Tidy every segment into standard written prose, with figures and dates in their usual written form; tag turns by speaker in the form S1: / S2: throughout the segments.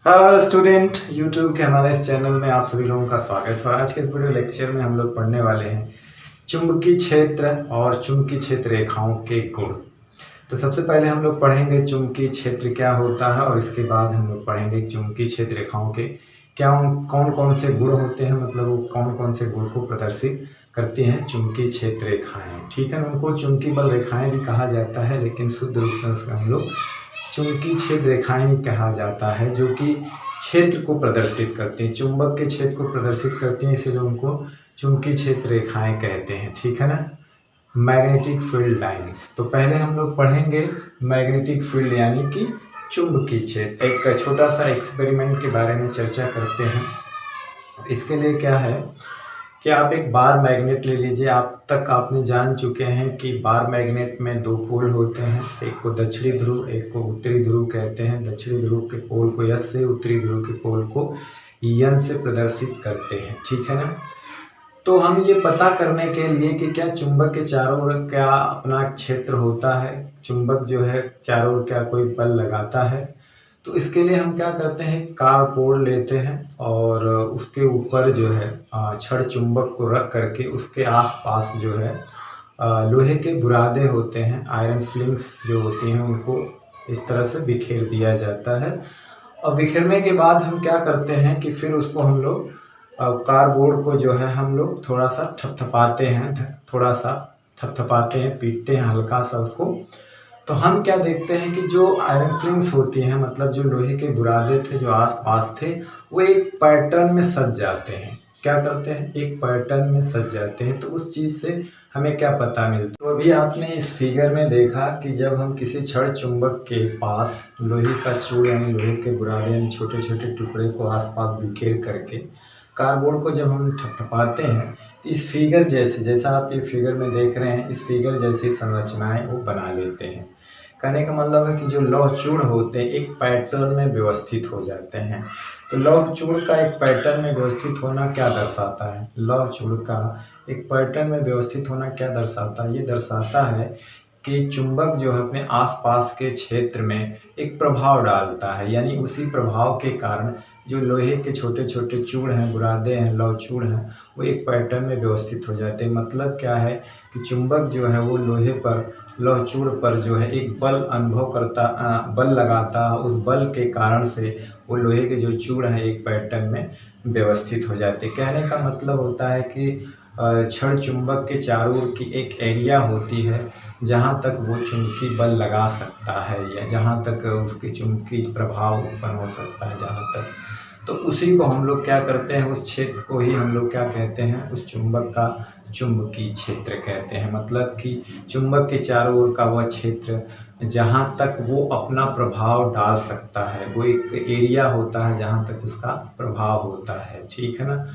S1: Hello student, YouTube के हमारे इस चैनल में आप सभी लोगों का स्वागत है। और आज के इस वीडियो लेक्चर में हम लोग पढ़ने वाले हैं चुंबकीय क्षेत्र और चुंबकीय क्षेत्र रेखाओं के गुण। तो सबसे पहले हम लोग पढ़ेंगे चुंबकीय क्षेत्र क्या होता है और इसके बाद हम लोग पढ़ेंगे चुंबकीय क्षेत्र रेखाओं के क्या कौन कौन से गुण होते हैं, मतलब वो कौन कौन से गुण को प्रदर्शित करती हैं चुंबकीय क्षेत्र रेखाएं। ठीक है ना, उनको चुंबकीय बल रेखाएं भी कहा जाता है, लेकिन शुद्ध रूप में उसका हम लोग चुंबकीय क्षेत्र रेखाएं कहा जाता है, जो कि क्षेत्र को प्रदर्शित करती हैं, चुंबक के क्षेत्र को प्रदर्शित करती हैं, इसीलिए उनको चुंबकीय क्षेत्र रेखाएं कहते हैं। ठीक है ना, मैग्नेटिक फील्ड लाइंस। तो पहले हम लोग पढ़ेंगे मैग्नेटिक फील्ड यानी कि चुंबकीय क्षेत्र। एक छोटा सा एक्सपेरिमेंट के बारे में चर्चा करते हैं। इसके लिए क्या है कि आप एक बार मैग्नेट ले लीजिए। आप तक आपने जान चुके हैं कि बार मैग्नेट में दो पोल होते हैं, एक को दक्षिणी ध्रुव, एक को उत्तरी ध्रुव कहते हैं। दक्षिणी ध्रुव के पोल को S से, उत्तरी ध्रुव के पोल को N से प्रदर्शित करते हैं। ठीक है ना, तो हम ये पता करने के लिए कि क्या चुंबक के चारों ओर क्या अपना क्षेत्र होता है, चुंबक जो है चारों ओर क्या कोई बल लगाता है, तो इसके लिए हम क्या करते हैं, कारपोल लेते हैं और उसके ऊपर जो है छड़ चुंबक को रख करके उसके आसपास जो है लोहे के बुरादे होते हैं, आयरन फ्लिंग्स जो होती हैं, उनको इस तरह से बिखेर दिया जाता है। और बिखेरने के बाद हम क्या करते हैं कि फिर उसको हम लोग कार्डबोर्ड को जो है हम लोग थोड़ा सा थपथपाते हैं, पीटते हैं हल्का सा उसको। तो हम क्या देखते हैं कि जो आयरन फ्लिंग्स होती हैं, मतलब जो लोहे के बुरादे थे जो आसपास थे, वो एक पैटर्न में सज जाते हैं। क्या करते हैं, एक पैटर्न में सज जाते हैं। तो उस चीज़ से हमें क्या पता मिलता है, तो अभी आपने इस फिगर में देखा कि जब हम किसी छड़ चुंबक के पास लोहे का चूड़ यानी लोहे के बुरादे यानी छोटे छोटे टुकड़े को आसपास बिखेर करके कार्डबोर्ड को जब हम थपथपाते हैं, इस फिगर जैसा आप ये फिगर में देख रहे हैं, इस फिगर जैसी संरचनाएं वो बना लेते हैं। कहने का मतलब है कि जो लौह चूड़ होते हैं एक पैटर्न में व्यवस्थित हो जाते हैं। तो लौह चूड़ का एक पैटर्न में व्यवस्थित होना क्या दर्शाता है, लौह चूड़ का एक पैटर्न में व्यवस्थित होना क्या दर्शाता है, ये दर्शाता है कि चुंबक जो है अपने आसपास के क्षेत्र में एक प्रभाव डालता है, यानी उसी प्रभाव के कारण जो लोहे के छोटे छोटे चूड़ हैं, बुरादे हैं, लौह चूड़ हैं, वो एक पैटर्न में व्यवस्थित हो जाते हैं। मतलब क्या है कि चुंबक जो है वो लोहे पर, लौह चूड़ पर जो है एक बल अनुभव करता, बल लगाता, उस बल के कारण से वो लोहे के जो चूड़ हैं एक पैटर्न में व्यवस्थित हो जाते। कहने का मतलब होता है कि छड़ चुंबक के चारों ओर की एक एरिया होती है जहाँ तक वो चुंबकीय बल लगा सकता है, या जहाँ तक उसके चुंबकीय प्रभाव उत्पन्न हो सकता है, जहाँ तक, तो उसी को हम लोग क्या करते हैं, उस क्षेत्र को ही हम लोग क्या कहते हैं, उस चुंबक का चुंबकीय क्षेत्र कहते हैं। मतलब कि चुंबक के चारों ओर का वह क्षेत्र जहाँ तक वो अपना प्रभाव डाल सकता है, वो एक एरिया होता है जहाँ तक उसका प्रभाव होता है। ठीक है ना,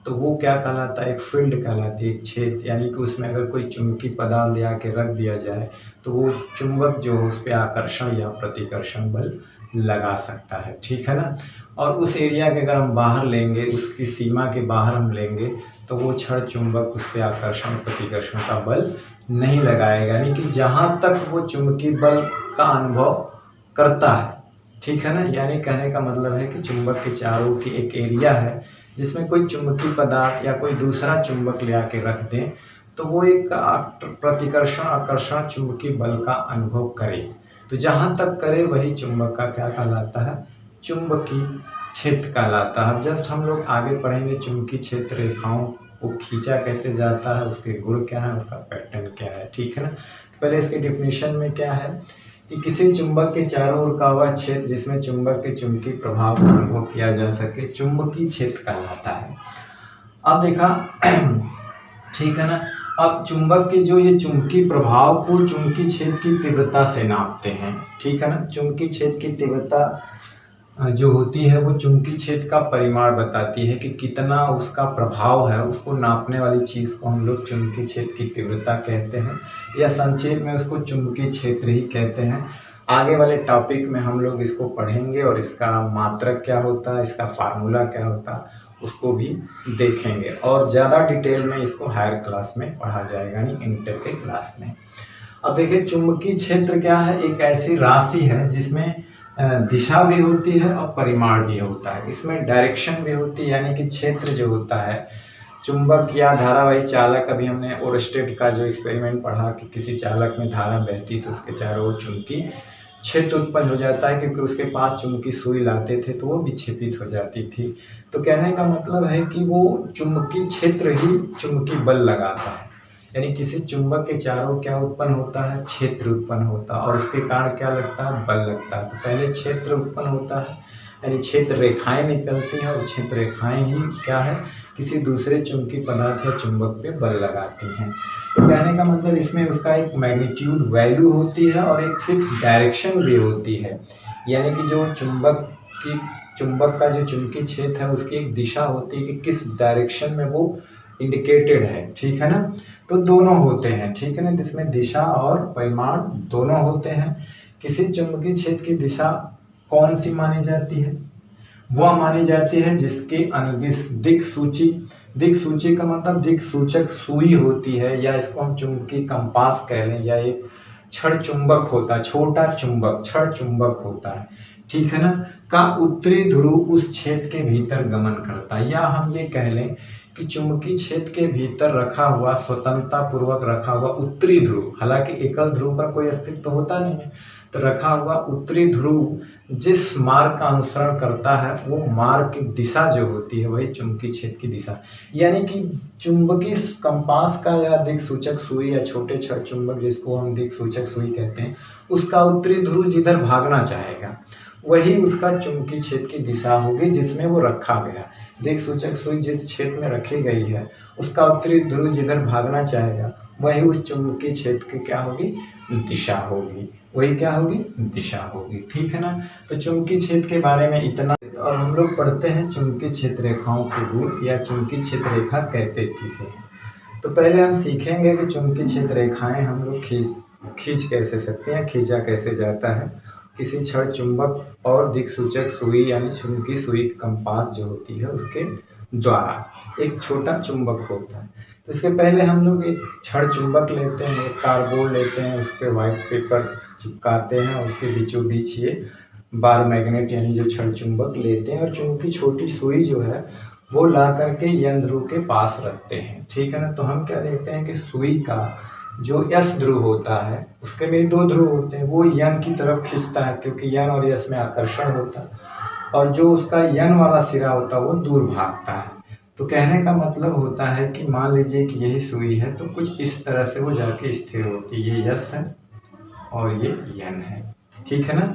S1: तो वो क्या कहलाता है, एक फील्ड कहलाती है, एक क्षेत्र। यानी कि उसमें अगर कोई चुंबकीय पदार्थ ले आके रख दिया जाए तो वो चुंबक जो है उस पर आकर्षण या प्रतिकर्षण बल लगा सकता है। ठीक है ना, और उस एरिया के अगर हम बाहर लेंगे, उसकी सीमा के बाहर हम लेंगे, तो वो छड़ चुंबक उस पर आकर्षण प्रतिकर्षण का बल नहीं लगाएगा, यानी कि जहाँ तक वो चुंबकीय बल का अनुभव करता है। ठीक है ना, यानी कहने का मतलब है कि चुंबक के चारों की एक एरिया है जिसमें कोई चुंबकीय पदार्थ या कोई दूसरा चुंबक ले आके रख दें तो वो एक प्रतिकर्षण आकर्षण चुंबकीय बल का अनुभव करे। तो जहाँ तक करे वही चुंबक का क्या कहलाता है, चुंबकीय क्षेत्र कहलाता है। अब जस्ट हम लोग आगे पढ़ेंगे चुंबकीय क्षेत्र रेखाओं को खींचा कैसे जाता है, उसके गुण क्या है, उसका पैटर्न क्या है। ठीक है ना, तो पहले इसके डिफिनीशन में क्या है कि किसी चुंबक के चारों ओर का वह क्षेत्र जिसमें चुंबक के चुंबकीय प्रभाव का अनुभव किया जा सके चुंबकीय क्षेत्र कहलाता है। अब देखा ठीक है ना, अब चुंबक के जो ये चुंबकीय प्रभाव को चुंबकीय क्षेत्र की तीव्रता से नापते हैं। ठीक है ना, चुंबकीय क्षेत्र की तीव्रता जो होती है वो चुंबकीय क्षेत्र का परिमाण बताती है कि कितना उसका प्रभाव है। उसको नापने वाली चीज़ को हम लोग चुंबकीय क्षेत्र की तीव्रता कहते हैं, या संक्षेप में उसको चुंबकीय क्षेत्र ही कहते हैं। आगे वाले टॉपिक में हम लोग इसको पढ़ेंगे और इसका मात्रक क्या होता है, इसका फार्मूला क्या होता है, उसको भी देखेंगे और ज़्यादा डिटेल में इसको हायर क्लास में पढ़ा जाएगा, यानी इंटर के क्लास में। अब देखिए चुंबकीय क्षेत्र क्या है, एक ऐसी राशि है जिसमें दिशा भी होती है और परिमाण भी होता है। इसमें डायरेक्शन भी होती है, यानी कि क्षेत्र जो होता है, चुंबक या धारावाही चालक, अभी हमने ओरस्टेड का जो एक्सपेरिमेंट पढ़ा कि किसी चालक में धारा बहती तो उसके चारों ओर चुंबकीय क्षेत्र उत्पन्न हो जाता है, क्योंकि उसके पास चुंबकीय सुई लाते थे तो वो विक्षेपित हो जाती थी। तो कहने का मतलब है कि वो चुंबकीय क्षेत्र ही चुंबकीय बल लगाता है, यानी किसी चुंबक के चारों क्या उत्पन्न होता है, क्षेत्र उत्पन्न होता है, और उसके कारण क्या लगता है, बल लगता है। तो पहले क्षेत्र उत्पन्न होता है, यानी क्षेत्र रेखाएं निकलती हैं, और क्षेत्र रेखाएं ही क्या है, किसी दूसरे चुंबकीय पदार्थ या चुंबक पे बल लगाती हैं। तो कहने का मतलब इसमें उसका एक मैग्नीट्यूड वैल्यू होती है और एक फिक्स डायरेक्शन भी होती है, यानी कि जो चुंबक का जो चुंबकीय क्षेत्र है उसकी एक दिशा होती है कि किस डायरेक्शन में वो इंडिकेटेड है, ठीक है ना। तो दोनों होते हैं, ठीक है ना, जिसमें दिशा और परिमाण दोनों होते हैं। किसी चुंबकीय क्षेत्र की दिशा कौन सी मानी जाती है, वह मानी जाती है जिसके अनुदिश दिक सूची का मतलब दिक सूचक सुई होती है, या इसको हम चुंबकीय कंपास कह लें, या एक क्षण चुंबक होता है, छोटा चुंबक क्षण चुंबक होता है, ठीक है ना, का उत्तरी ध्रुव उस क्षेत्र के भीतर गमन करता है। या हम ये कह लें कि चुंबकीय क्षेत्र के भीतर रखा हुआ, स्वतंत्रता पूर्वक रखा हुआ उत्तरी ध्रुव, हालांकि एकल ध्रुव का कोई अस्तित्व होता नहीं है, तो रखा हुआ उत्तरी ध्रुव जिस मार्ग का अनुसरण करता है वो मार्ग की दिशा जो होती है वही चुंबकीय क्षेत्र की दिशा, यानी कि चुंबकीय कंपास का या दिक सूचक सुई या छोटे क्षण चुंबक जिसको हम दिक सूचक सुई कहते हैं, उसका उत्तरी ध्रुव जिधर भागना चाहेगा वही उसका चुंबकीय क्षेत्र की दिशा होगी जिसमें वो रखा गया। दिक सूचक सुई जिस क्षेत्र में रखी गई है उसका उत्तरी ध्रुव जिधर भागना चाहेगा वही उस चुंबकीय क्षेत्र की क्या होगी, दिशा होगी, वही क्या होगी, दिशा होगी, ठीक है ना। तो चुंबकीय क्षेत्र के बारे में इतना, और हम लोग पढ़ते हैं चुंबकीय क्षेत्र रेखाओं के गुण या चुंबकीय क्षेत्र रेखा कहते किसे हैं। तो पहले हम सीखेंगे कि चुंबकीय क्षेत्र रेखाएं हम लोग खींच कैसे सकते हैं, खींचा कैसे जाता है किसी क्षण चुंबक और दिक सूचक सुई यानी चुंबकीय सुई कंपास जो होती है उसके द्वारा। एक छोटा चुंबक होता है, तो इसके पहले हम लोग एक क्षण चुंबक लेते हैं, एक कार्डबोर्ड लेते हैं, उस पर व्हाइट पेपर चिपकाते हैं, उसके बीचों बीच ये बार मैग्नेट यानी जो क्षण चुंबक लेते हैं, और चुंबकीय छोटी सुई जो है वो ला करके यन ध्रुव के पास रखते हैं, ठीक है ना। तो हम क्या देखते हैं कि सुई का जो यस ध्रुव होता है उसके भी दो ध्रुव होते हैं, वो यन की तरफ खींचता है क्योंकि यन और यस में आकर्षण होता है, और जो उसका यन वाला सिरा होता है वो दूर भागता है। तो कहने का मतलब होता है कि मान लीजिए कि यही सुई है तो कुछ इस तरह से वो जाके स्थिर होती है, ये यस है और ये यन है, ठीक है ना।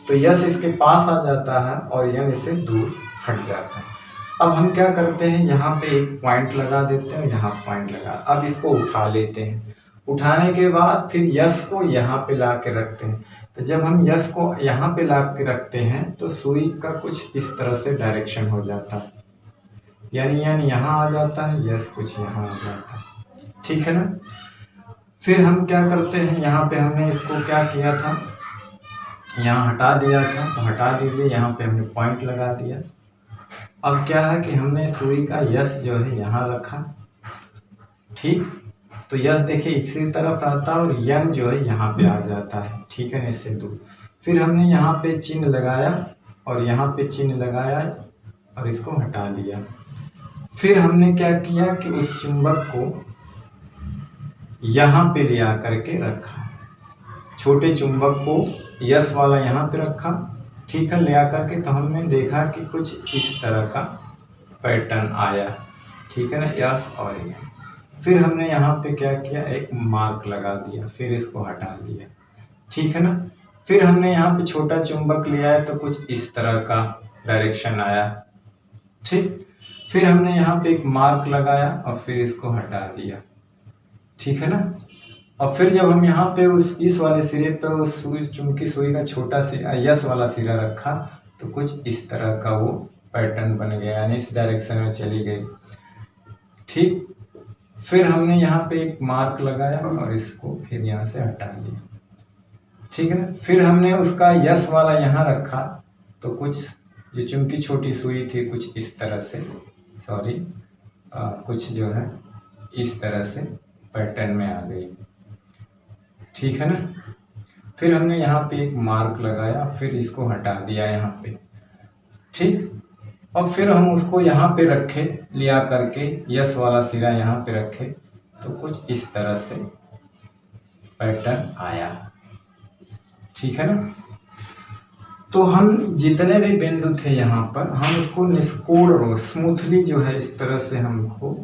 S1: तो यस इसके पास आ जाता है और यन इससे दूर हट जाता है। अब हम क्या करते हैं, यहाँ पे एक पॉइंट लगा देते हैं, यहाँ पॉइंट लगा, अब इसको उठा लेते हैं, उठाने के बाद फिर यस को यहाँ पे ला के रखते हैं। तो जब हम यस को यहाँ पे ला के रखते हैं तो सुई का कुछ इस तरह से डायरेक्शन हो जाता है, यानी यहाँ आ जाता है, यस कुछ यहाँ आ जाता है, ठीक है ना। फिर हम क्या करते हैं, यहाँ पे हमने इसको क्या किया था, यहाँ हटा दिया था, तो हटा दीजिए, यहाँ पे हमने पॉइंट लगा दिया। अब क्या है कि हमने सुई का यस जो है यहाँ रखा, ठीक, तो यस देखिए इसी तरफ रहता है और यन जो है यहाँ पे आ जाता है, ठीक है ना, इससे दूर। फिर हमने यहाँ पे चिन्ह लगाया और यहाँ पे चिन्ह लगाया और इसको हटा लिया। फिर हमने क्या किया कि उस चुंबक को यहाँ पे ले आकर के रखा, छोटे चुंबक को यस वाला यहाँ पे रखा, ठीक है, ले आकर के। तो हमने देखा कि कुछ इस तरह का पैटर्न आया, ठीक है ना, यस और ये। फिर हमने यहाँ पे क्या किया, एक मार्क लगा दिया, फिर इसको हटा दिया, ठीक है ना। फिर हमने यहाँ पे छोटा चुंबक लिया है तो कुछ इस तरह का डायरेक्शन आया, ठीक। फिर हमने यहाँ पे एक मार्क लगाया और फिर इसको हटा दिया, ठीक है ना। और फिर जब हम यहाँ पे इस वाले सिरे पे उस चुंबकीय सुई का छोटा सिरा यस वाला सिरा रखा तो कुछ इस तरह का वो पैटर्न बन गया, यानी इस डायरेक्शन में चली गई, ठीक। फिर हमने यहाँ पे एक मार्क लगाया और इसको फिर यहाँ से हटा लिया, ठीक है ना। फिर हमने उसका यस वाला यहाँ रखा तो कुछ जो चुंबकीय छोटी सुई थी कुछ इस तरह से, कुछ जो है इस तरह से पैटर्न में आ गई, ठीक है ना। फिर हमने यहाँ पे एक मार्क लगाया, फिर इसको हटा दिया यहाँ पे, ठीक। और फिर हम उसको यहाँ पे रखे लिया करके, यस वाला सिरा यहाँ पे रखे, तो कुछ इस तरह से पैटर्न आया, ठीक है ना। तो हम जितने भी बिंदु थे यहाँ पर, हम उसको निष्कोण स्मूथली जो है इस तरह से हमको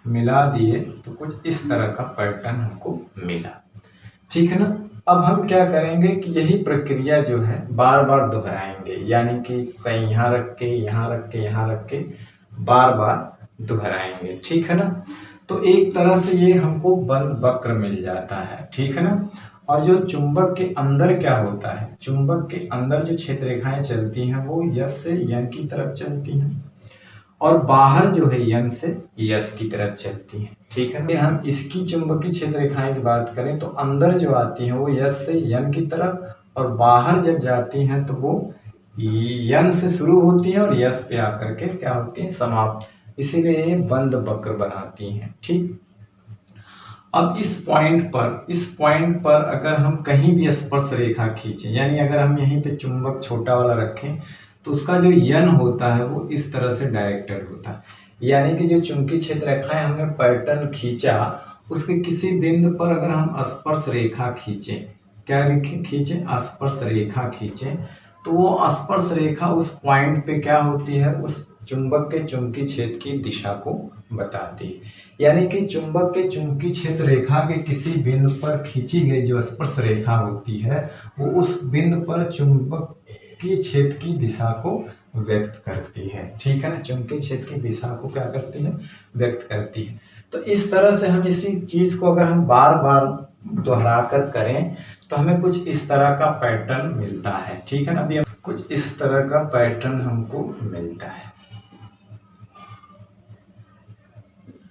S1: मिला दिए, तो कुछ इस तरह का पैटर्न हमको मिला, ठीक है ना। अब हम क्या करेंगे कि यही प्रक्रिया जो है बार बार दोहराएंगे, यानी कि कहीं यहाँ रख के, यहाँ रख के, यहाँ रख के बार बार दोहराएंगे, ठीक है ना। तो एक तरह से ये हमको बंद वक्र मिल जाता है, ठीक है ना। और जो चुंबक के अंदर क्या होता है, चुंबक के अंदर जो क्षेत्र रेखाएं चलती हैं वो यस से यन की तरफ चलती हैं, और बाहर जो है यन से यस की तरफ चलती है, ठीक है। फिर हम इसकी चुंबकीय क्षेत्र रेखाएं की बात करें तो अंदर जो आती हैं वो यस से यन की तरफ, और बाहर जब जाती हैं तो वो यन से शुरू होती हैं और यस पे आकर के क्या होती हैं, समाप्त, इसीलिए ये बंद वक्र बनाती हैं, ठीक। अब इस पॉइंट पर अगर हम कहीं भी स्पर्श रेखा खींचें, यानी अगर हम यहीं पे चुंबक छोटा वाला रखें तो उसका जो यन होता है वो इस तरह से डायरेक्टेड होता है, यानी कि जो चुंबकीय क्षेत्र रेखाएं हमने पैटर्न खींचा, उसके किसी बिंदु पर अगर हम स्पर्श रेखा खींचें, क्या खींचें, स्पर्श रेखा खींचें, तो वो स्पर्श रेखा उस पॉइंट पे क्या होती है, उस चुंबक के चुंबकीय क्षेत्र की दिशा को बताती है। यानी कि चुंबक के चुंबकीय क्षेत्र रेखा के किसी बिंदु पर खींची गई जो स्पर्श रेखा होती है वो उस बिंदु पर चुंबक की क्षेत्र की दिशा को व्यक्त करती है, ठीक है ना। चुंबकीय क्षेत्र की दिशा को क्या करती है, व्यक्त करती है। तो इस तरह से हम इसी चीज को अगर हम बार बार दोहरा कर करें तो हमें कुछ इस तरह का पैटर्न मिलता है, ठीक है ना। अभी कुछ इस तरह का पैटर्न हमको मिलता है,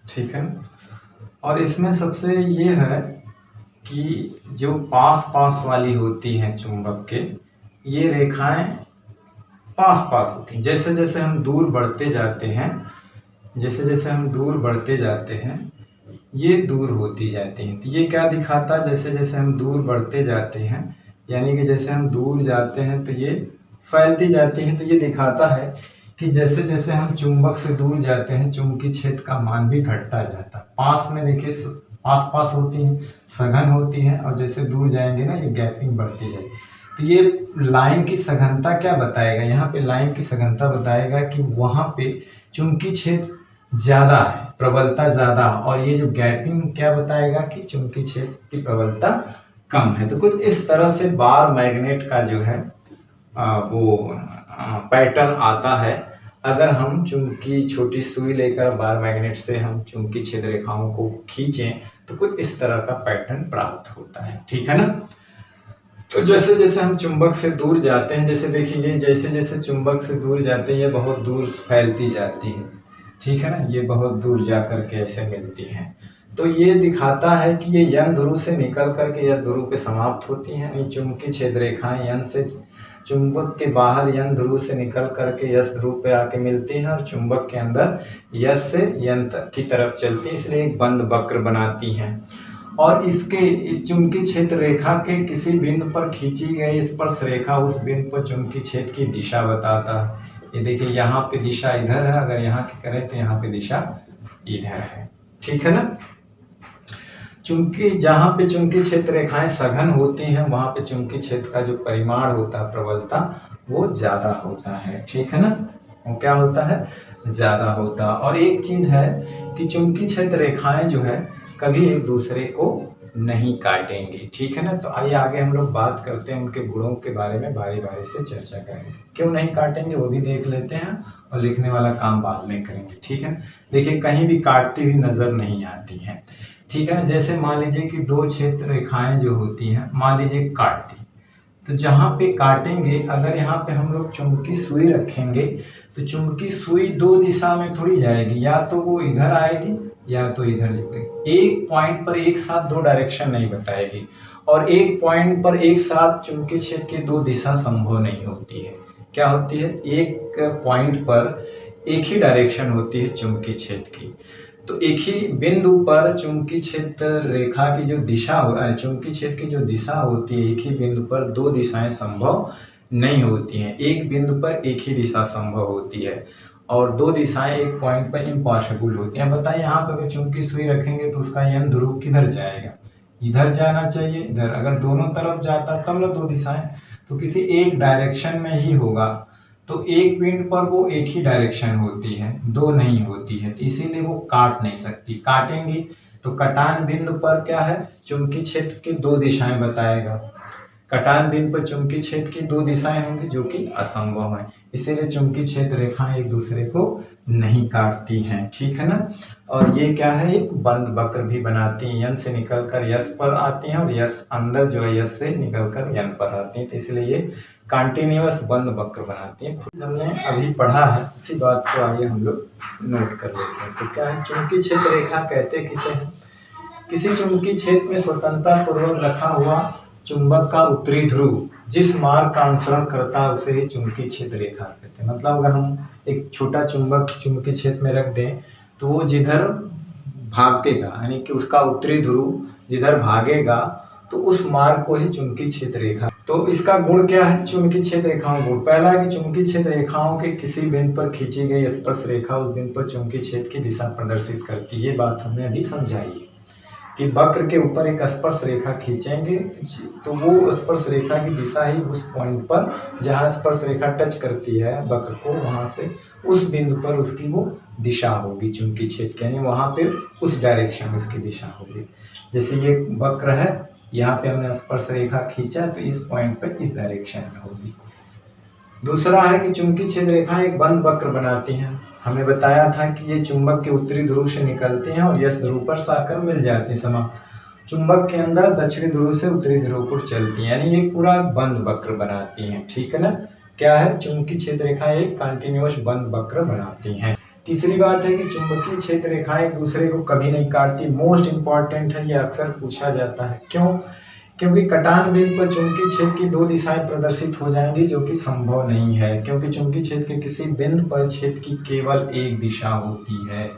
S1: ठीक है ना। और इसमें सबसे ये है कि जो पास पास वाली होती हैं चुंबक के, ये रेखाएं पास पास होती हैं। जैसे जैसे हम दूर बढ़ते जाते हैं, जैसे जैसे हम दूर बढ़ते जाते हैं ये दूर होती जाती हैं। तो ये क्या दिखाता है, जैसे जैसे हम दूर बढ़ते जाते हैं, यानी कि जैसे हम दूर जाते हैं तो ये फैलती जाती हैं। तो ये दिखाता है कि जैसे जैसे हम चुंबक से दूर जाते हैं चुंबकीय क्षेत्र का मान भी घटता जाता है। पास में देखिए आस पास होती हैं, सघन होती हैं, और जैसे दूर जाएंगे ना ये गैपिंग बढ़ती जाएगी। तो ये लाइन की सघनता क्या बताएगा, यहाँ पे लाइन की सघनता बताएगा कि वहाँ पे चुंबकीय क्षेत्र ज़्यादा है, प्रबलता ज़्यादा, और ये जो गैपिंग क्या बताएगा कि चुंबकीय क्षेत्र की प्रबलता कम है। तो कुछ इस तरह से बार मैग्नेट का जो है वो पैटर्न आता है। अगर हम चुंबकीय छोटी सुई लेकर बार मैग्नेट से हम चुंबकीय क्षेत्र रेखाओं को खींचें तो कुछ इस तरह का पैटर्न प्राप्त होता है, ठीक है ना। तो जैसे जैसे हम चुंबक से दूर जाते हैं, जैसे देखिए ये जैसे जैसे चुंबक से दूर जाते हैं ये बहुत दूर फैलती जाती है, ठीक है ना। ये बहुत दूर जा करके ऐसे मिलती हैं। तो ये दिखाता है कि ये यन ध्रुव से निकल करके यस ध्रुव पे समाप्त होती हैं। ये चुंबकीय क्षेत्र रेखाएं यन से चुंबक के बाहर यन ध्रुव से निकल करके यस ध्रुव पे आके मिलती हैं, और चुंबक के अंदर यस से यन की तरफ चलती है, इसलिए एक बंद वक्र बनाती हैं। और इस चुंबकीय क्षेत्र रेखा के किसी बिंदु पर खींची गई स्पर्श रेखा उस बिंदु पर चुंबकीय क्षेत्र की दिशा बताता है। ये देखिए यहाँ पे दिशा इधर है, अगर यहाँ की करें तो यहाँ पे दिशा इधर है, ठीक है ना। चूंकि जहाँ पे चुंबकीय क्षेत्र रेखाएं सघन होती हैं वहां पे चुंबकीय क्षेत्र का जो परिमाण होता है, प्रबलता, वो ज्यादा होता है, ठीक है ना। वो क्या होता है, ज्यादा होता है। और एक चीज है कि चुंबकीय क्षेत्र रेखाएं जो है कभी एक दूसरे को नहीं काटेंगी, ठीक है ना। तो आइए आगे हम लोग बात करते हैं उनके गुणों के बारे में, बारी बारी से चर्चा करेंगे। क्यों नहीं काटेंगे वो भी देख लेते हैं, और लिखने वाला काम बाद में करेंगे, ठीक है। देखिए कहीं भी काटती हुई नजर नहीं आती है, ठीक है ना। जैसे मान लीजिए कि दो क्षेत्र रेखाएं जो होती हैं, मान लीजिए काट दी, तो जहां पे काटेंगे अगर यहाँ पे हम लोग चुंबकीय सुई रखेंगे तो चुंबकीय सुई दो दिशा में थोड़ी जाएगी, या तो वो इधर आएगी या तो इधर जाएगी। एक पॉइंट पर एक साथ दो डायरेक्शन नहीं बताएगी, और एक पॉइंट पर एक साथ चुंबकीय क्षेत्र की दो दिशा संभव नहीं होती है। क्या होती है, एक पॉइंट पर एक ही डायरेक्शन होती है चुंबकीय क्षेत्र की। तो एक ही बिंदु पर चुंबकीय क्षेत्र रेखा की जो दिशा चुंबकीय क्षेत्र की जो दिशा होती है, एक ही बिंदु पर दो दिशाएं संभव नहीं होती हैं। एक बिंदु पर एक ही दिशा संभव होती है और दो दिशाएं एक पॉइंट पर इम्पॉसिबल होती हैं। बताइए यहाँ पर अगर चुंबकीय सुई रखेंगे तो उसका यन ध्रुव किधर जाएगा? इधर जाना चाहिए, इधर। अगर दोनों तरफ जाता तब ना दो दिशाएं, तो किसी एक डायरेक्शन में ही होगा। तो एक बिंदु पर वो एक ही डायरेक्शन होती है, दो नहीं होती है, तो इसीलिए वो काट नहीं सकती। काटेंगी तो कटान बिंदु पर क्या है, चुंबकीय क्षेत्र की दो दिशाएं बताएगा। कटान बिंदु पर चुंबकीय क्षेत्र की दो दिशाएं होंगी जो कि असंभव है, इसीलिए चुंबकीय क्षेत्र रेखाएं एक दूसरे को नहीं काटती हैं, ठीक है ना। और ये क्या है, एक बंद वक्र भी बनाती हैं, यन से निकलकर यस पर आती हैं और यस अंदर जो है यस से निकलकर यन पर आती हैं, तो इसलिए ये कंटिन्यूअस बंद वक्र बनाती हैं। हमने अभी पढ़ा है, उसी बात को आगे हम लोग नोट कर लेते हैं। तो क्या है, चुंबकीय क्षेत्र रेखा कहते किसे हैं? किसी चुंबकीय क्षेत्र में स्वतंत्रता पूर्वक रखा हुआ चुंबक का उत्तरी ध्रुव जिस मार्ग का अनुसरण करता है उसे ही चुंबकीय क्षेत्र रेखा कहते हैं। मतलब अगर हम एक छोटा चुंबक चुंबकीय क्षेत्र में रख दें तो वो जिधर भागेगा, यानी कि उसका उत्तरी ध्रुव जिधर भागेगा तो उस मार्ग को ही चुंबकीय क्षेत्र रेखा। तो इसका गुण क्या है, चुंबकीय क्षेत्र रेखाओं गुण? पहला है कि चुंबकीय क्षेत्र रेखाओं के किसी बिंदु पर खींची गई स्पर्श रेखा उस बिंदु पर चुंबकीय क्षेत्र की दिशा प्रदर्शित करती है। ये बात हमने अभी समझाई है कि वक्र के ऊपर एक स्पर्श रेखा खींचेंगे तो वो स्पर्श रेखा की दिशा ही उस पॉइंट पर जहाँ स्पर्श रेखा टच करती है वक्र को, वहां से उस बिंदु पर उसकी वो दिशा होगी चुंबकीय क्षेत्र, यानी वहां पे उस डायरेक्शन में उसकी दिशा होगी। जैसे ये वक्र है, यहाँ पे हमने स्पर्श रेखा खींचा तो इस पॉइंट पर इस डायरेक्शन में होगी। दूसरा है कि चुंबकीय क्षेत्र रेखाएं एक बंद वक्र बनाती हैं। हमने बताया था कि ये चुंबक के उत्तरी ध्रुव से निकलती हैं और यस ध्रुव पर आकर मिल जाती हैं। समाप्त। चुंबक के अंदर दक्षिणी ध्रुव से उत्तरी ध्रुव पर चलती हैं, यानी ये पूरा बंद वक्र बनाती हैं, ठीक है ना। क्या है, चुंबकीय क्षेत्र रेखाएं एक कंटिन्यूअस बंद वक्र बनाती हैं। तीसरी बात है कि चुंबकीय क्षेत्र रेखाएं एक दूसरे को कभी नहीं काटती। मोस्ट इंपॉर्टेंट है, ये अक्सर पूछा जाता है। क्यों? क्योंकि कटान बिंदु पर चुंबकीय क्षेत्र की दो दिशाएं प्रदर्शित हो जाएंगी जो कि संभव नहीं है, क्योंकि चुंबकीय क्षेत्र के किसी बिंदु पर क्षेत्र की केवल एक दिशा होती है।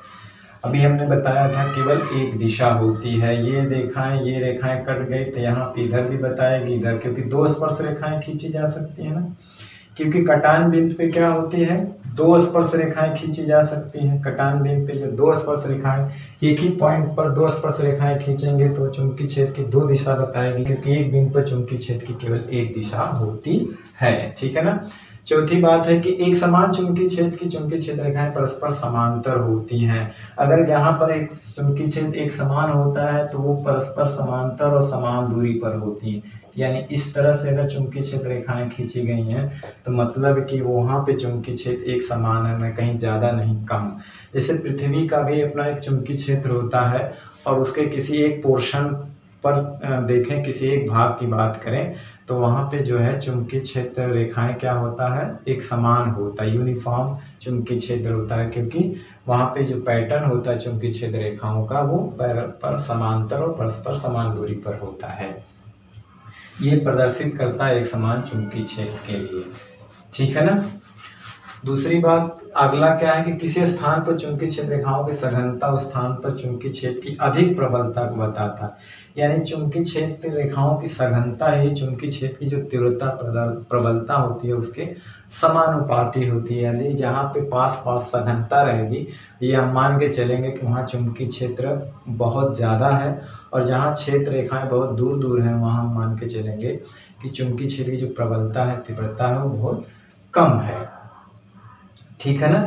S1: अभी हमने बताया था केवल एक दिशा होती है। ये रेखाएं कट गई तो यहाँ पे इधर भी बताएगी इधर, क्योंकि दो स्पर्श रेखाएं खींची जा सकती है ना। क्योंकि कटान बिंदु पे क्या होती है, दो स्पर्श रेखाएं खींची जा सकती हैं। कटान बिंदु पे जो दो स्पर्श रेखाएं एक ही पॉइंट पर दो स्पर्श रेखाएं खींचेंगे तो चुंबकीय क्षेत्र की दो दिशा बताएगी, क्योंकि एक बिंदु पर चुंबकीय क्षेत्र की केवल एक दिशा होती है, ठीक है ना। चौथी बात है कि एक समान चुंबकीय क्षेत्र की चुंबकीय क्षेत्र रेखाएं परस्पर समांतर होती हैं। अगर जहां पर एक चुंबकीय क्षेत्र एक समान होता है तो वो परस्पर समांतर और समान दूरी पर होती है। यानी इस तरह से अगर चुंबकीय क्षेत्र रेखाएं खींची गई हैं तो मतलब कि वहां पे चुंबकीय क्षेत्र एक समान है, न कहीं ज्यादा नहीं कम। जैसे पृथ्वी का भी अपना एक चुंबकीय क्षेत्र होता है और उसके किसी एक पोर्शन पर देखें, किसी एक भाग की बात करें तो वहां पे जो है चुंबकीय क्षेत्र रेखाएं क्या होता है, एक समान होता है, यूनिफॉर्म चुंबकीय क्षेत्र होता है, क्योंकि वहां पे जो पैटर्न होता है चुंबकीय क्षेत्र रेखाओं का वो पर समांतर और परस्पर समान दूरी पर होता है। ये प्रदर्शित करता है एक समान चुंबकीय क्षेत्र के लिए, ठीक है ना। दूसरी बात, अगला क्या है कि किसी स्थान पर चुंबकीय क्षेत्र रेखाओं की सघनता उस स्थान पर चुंबकीय क्षेत्र की अधिक प्रबलता को बताता है। यानी चुंबकीय क्षेत्र रेखाओं की सघनता ही चुंबकीय क्षेत्र की जो तीव्रता प्रबलता होती है उसके समानुपाती होती है। यानी जहाँ पे पास पास सघनता रहेगी, ये हम मान के चलेंगे कि वहाँ चुंबकीय क्षेत्र बहुत ज़्यादा है, और जहाँ क्षेत्र रेखाएं बहुत दूर दूर हैं वहाँ हम मान के चलेंगे कि चुंबकीय क्षेत्र की जो प्रबलता है, तीव्रता है, वो बहुत कम है, ठीक है ना।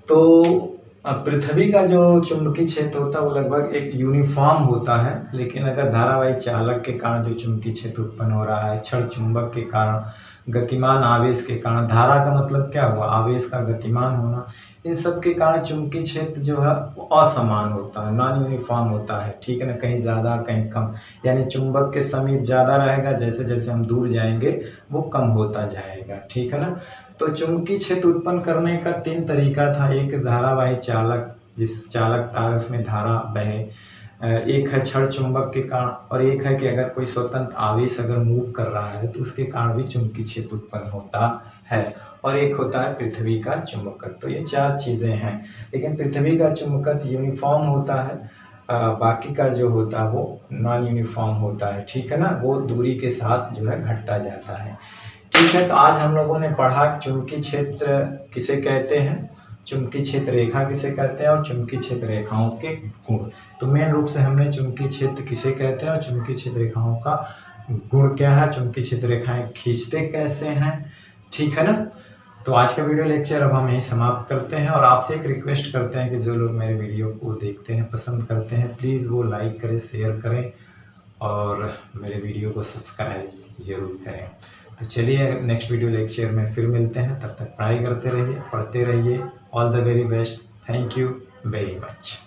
S1: तो पृथ्वी का जो चुंबकीय क्षेत्र होता है वो लगभग एक यूनिफॉर्म होता है, लेकिन अगर धारावाही चालक के कारण जो चुंबकीय क्षेत्र उत्पन्न हो रहा है, क्षण चुंबक के कारण, गतिमान आवेश के कारण, धारा का मतलब क्या हुआ, आवेश का गतिमान होना, इन सब के कारण चुंबकीय क्षेत्र जो है वो असमान होता है, नॉन यूनिफॉर्म होता है, ठीक है ना। कहीं ज़्यादा कहीं कम, यानी चुंबक के समीप ज़्यादा रहेगा, जैसे जैसे हम दूर जाएंगे वो कम होता जाएगा, ठीक है ना। तो चुंबकीय क्षेत्र उत्पन्न करने का 3 तरीका था। एक धारावाही चालक, जिस चालक तार उसमें धारा बहे, एक है क्षण चुंबक के कारण, और एक है कि अगर कोई स्वतंत्र आवेश अगर मूव कर रहा है तो उसके कारण भी चुंबकीय क्षेत्र उत्पन्न होता है। और एक होता है पृथ्वी का चुंबकत्व। तो ये 4 चीज़ें हैं, लेकिन पृथ्वी का चुंबकत्व यूनिफॉर्म होता है, बाकी का जो होता है वो नॉन यूनिफॉर्म होता है, ठीक है ना, वो दूरी के साथ जो है घटता जाता है। ठीक है, तो आज हम लोगों ने पढ़ा चुंबकीय क्षेत्र किसे कहते हैं, चुंबकीय क्षेत्र रेखा किसे कहते हैं और चुंबकीय क्षेत्र रेखाओं के गुण। तो मेन रूप से हमने चुंबकीय क्षेत्र किसे कहते हैं और चुंबकीय क्षेत्र रेखाओं का गुण क्या है, चुंबकीय क्षेत्र रेखाएं खींचते कैसे हैं, ठीक है ना। तो आज का वीडियो लेक्चर अब हम यहीं समाप्त करते हैं और आपसे एक रिक्वेस्ट करते हैं कि जो लोग मेरे वीडियो को देखते हैं, पसंद करते हैं, प्लीज़ वो लाइक करें, शेयर करें और मेरे वीडियो को सब्सक्राइब जरूर करें। तो चलिए नेक्स्ट वीडियो लेक्चर में फिर मिलते हैं, तब तक पढ़ाई करते रहिए, पढ़ते रहिए। All the very best, thank you very much.